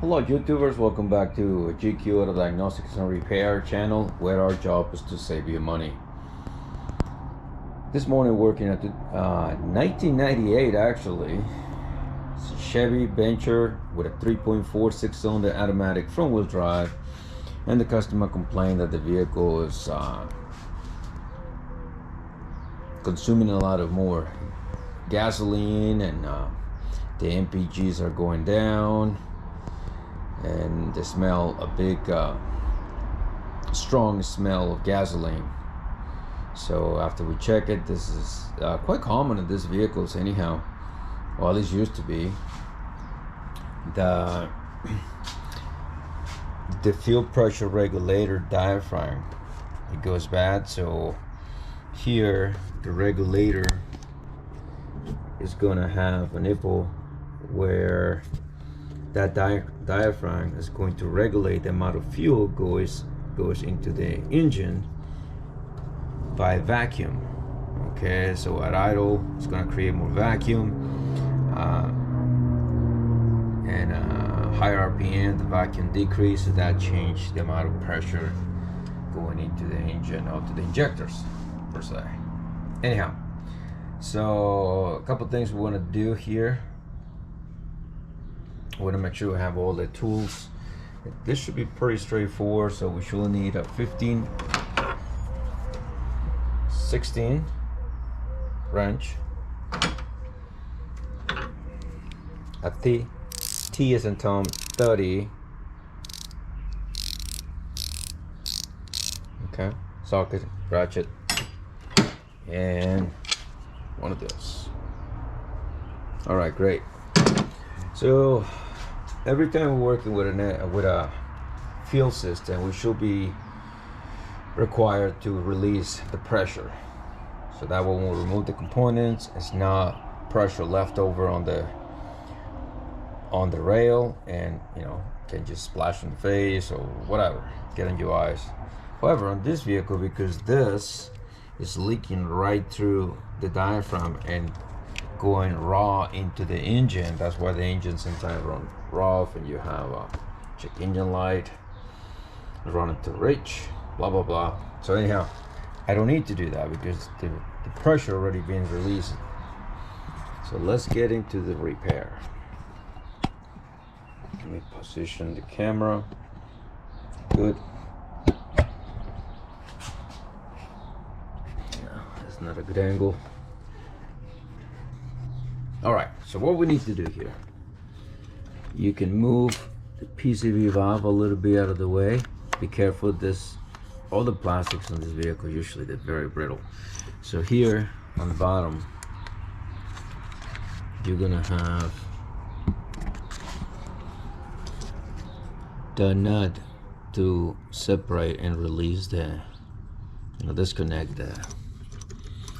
Hello YouTubers, welcome back to GQ Auto Diagnostics and Repair channel, where our job is to save you money. This morning working at the 1998 actually. It's a Chevy Ventura with a 3.46 cylinder automatic front wheel drive, and the customer complained that the vehicle is consuming a lot of more gasoline, and the MPGs are going down, and they smell a big strong smell of gasoline. So after we check it, this is quite common in these vehicles anyhow, well, at least used to be. The fuel pressure regulator diaphragm, it goes bad. So here the regulator is gonna have a nipple where that diaphragm is going to regulate the amount of fuel goes into the engine by vacuum. Okay, so at idle it's going to create more vacuum, and higher RPM, the vacuum decreases. That changes the amount of pressure going into the engine or to the injectors per se. Anyhow, so a couple things we want to do here. We want to make sure we have all the tools. This should be pretty straightforward. So we should need a 15, 16 wrench, a T as in Tom 30, okay, socket, ratchet, and one of those. All right, great. So every time we're working with a fuel system, we should be required to release the pressure, so that when we remove the components, it's not pressure left over on the rail, and can just splash in the face or whatever, get in your eyes. However, on this vehicle, because this is leaking right through the diaphragm and going raw into the engine, that's why the engine sometimes run rough, and you have a check engine light, run into rich, blah blah blah. So anyhow, I don't need to do that because the pressure already being released. So let's get into the repair. Let me position the camera. Good. No, that's not a good angle. All right, so what we need to do here, you can move the PCV valve a little bit out of the way. Be careful, all the plastics on this vehicle, usually they're very brittle. So here on the bottom, you're gonna have the nut to separate and release disconnect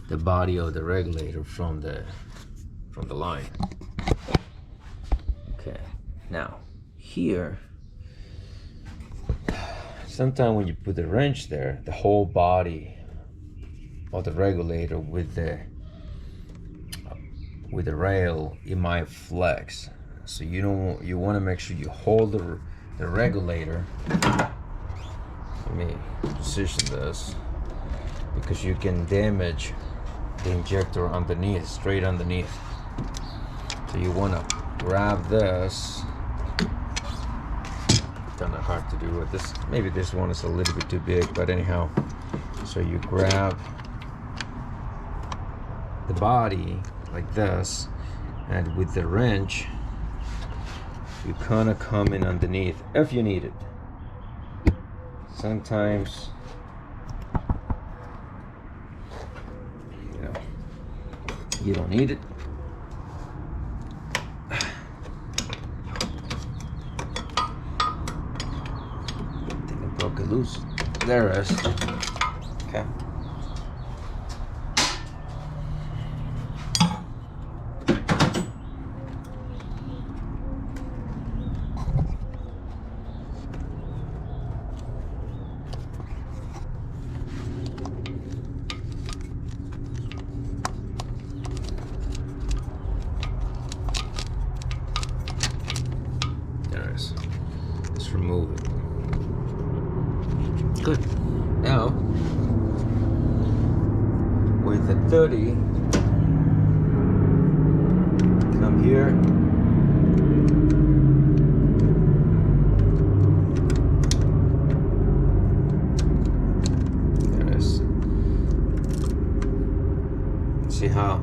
the body of the regulator from the line. Okay, now here, sometimes when you put the wrench there, the whole body of the regulator with the rail, it might flex. So you want to make sure you hold the regulator. Let me position this, because you can damage the injector underneath, straight underneath. So you want to grab this. Kind of hard to do with this. Maybe this one is a little bit too big, but anyhow. So you grab the body like this, and with the wrench, you kind of come in underneath if you need it. Sometimes, you don't need it. Broke it loose. There it is. Okay. There it is. remove it. Good. Now, with the 30, come here. There it is. See how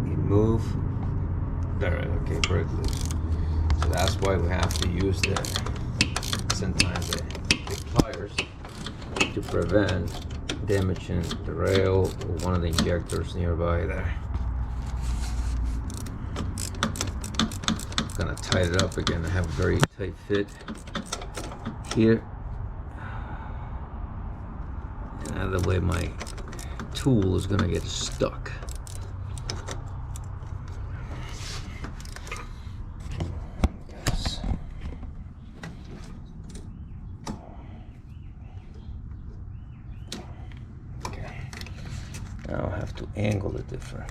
it move? There, okay, very good. So that's why we have to use sometimes the pliers to prevent damaging the rail or one of the injectors nearby there. I'm gonna tighten it up again. I have a very tight fit here. And the way my tool is gonna get stuck. Now I have to angle it different.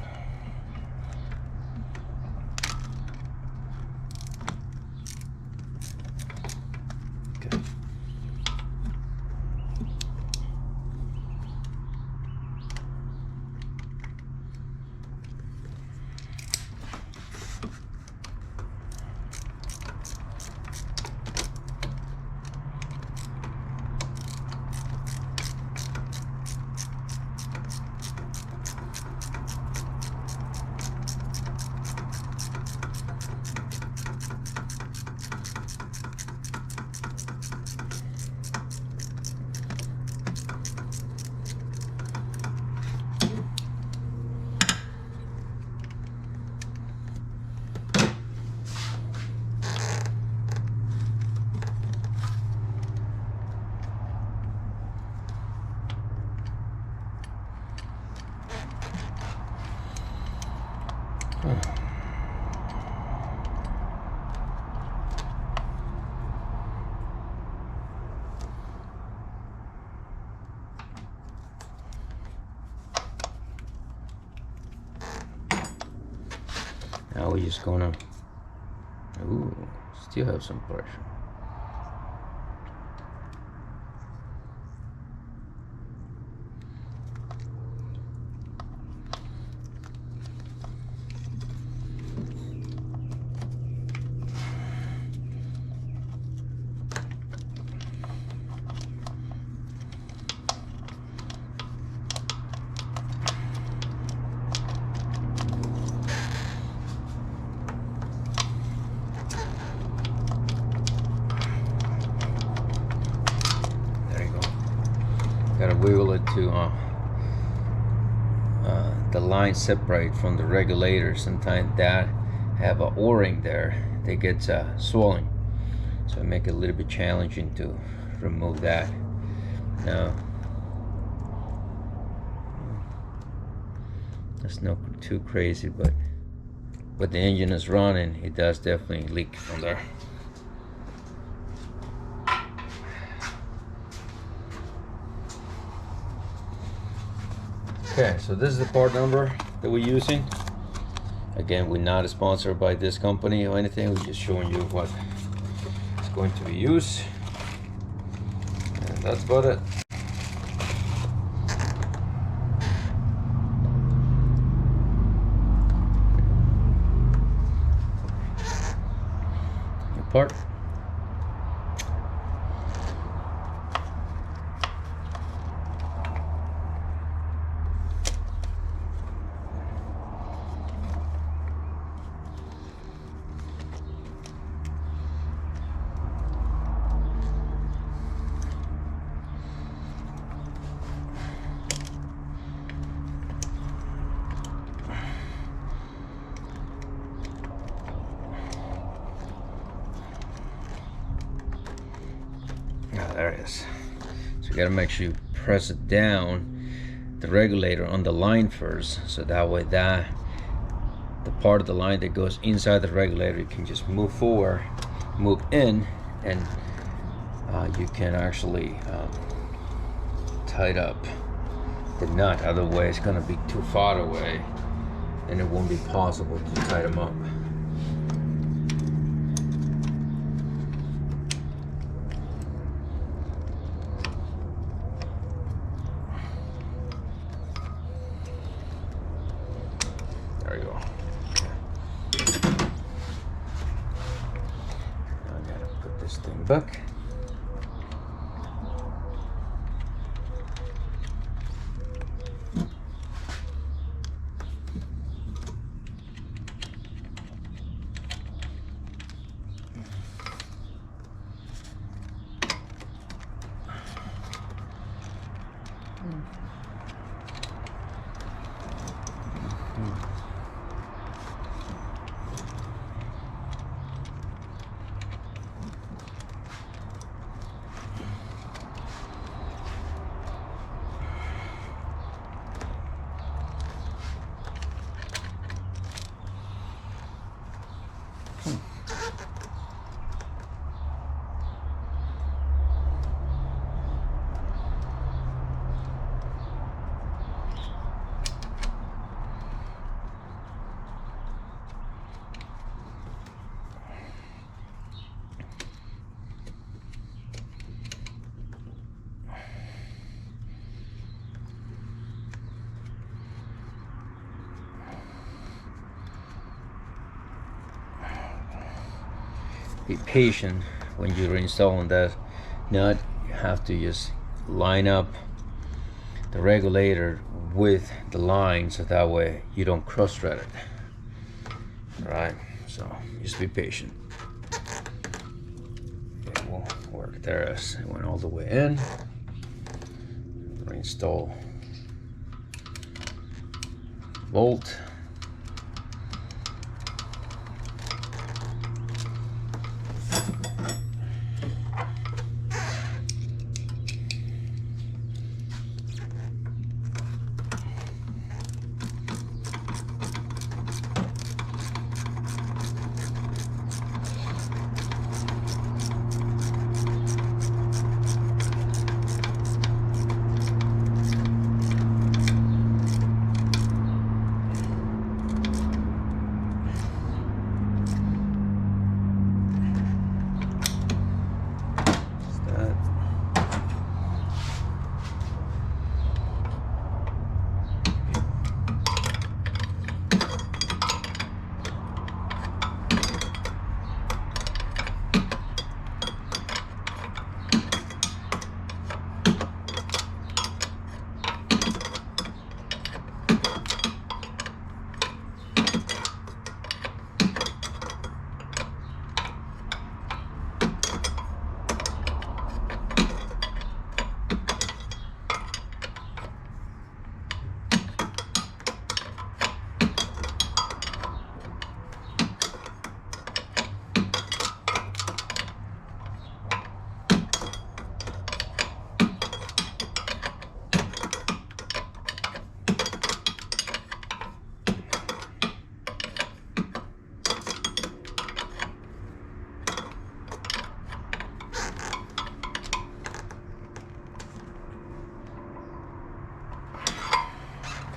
Okay. Now we're just gonna, still have some pressure. Gotta wiggle it to the line separate from the regulator. Sometimes that have a O-ring there that gets swollen, so I make it a little bit challenging to remove that. Now that's not too crazy, but when the engine is running, it does definitely leak from there. Okay, so this is the part number that we're using. Again, we're not sponsored by this company or anything. We're just showing you what is going to be used. And that's about it. New part. There it is. So you gotta make sure you press it down, the regulator on the line first, so that way the part of the line that goes inside the regulator, you can just move forward, move in, and you can actually tight up the nut. Otherwise it's gonna be too far away and it won't be possible to tighten them up. back. Be patient when you're installing that nut. You have to just line up the regulator with the line so that way you don't cross thread it. Alright, so just be patient. Okay, we'll work there as it went all the way in. Reinstall bolt.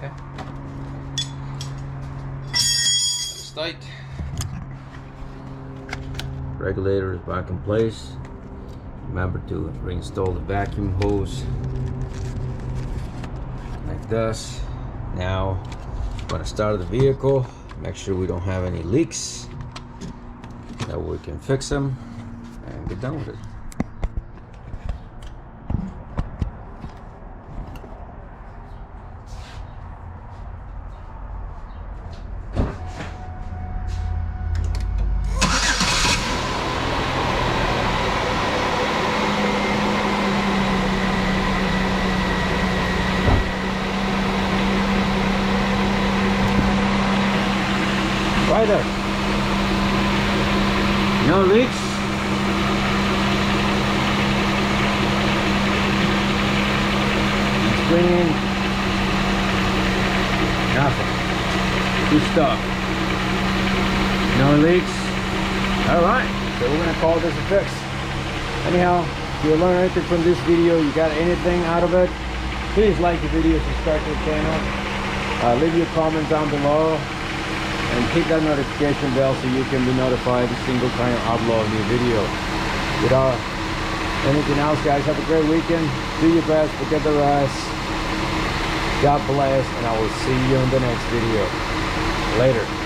Okay. That's tight. Regulator is back in place. Remember to reinstall the vacuum hose like this. Now I'm gonna start the vehicle, make sure we don't have any leaks, that we can fix them and get done with it. Right there. No leaks. Clean. Nothing. Good stuff. No leaks. Alright, so we're gonna call this a fix. Anyhow, if you learned anything from this video, you got anything out of it, please like the video, subscribe to the channel, leave your comments down below, and hit that notification bell so you can be notified every single time I upload a new video. Without anything else, guys, have a great weekend. Do your best, forget the rest. God bless, and I will see you in the next video. Later.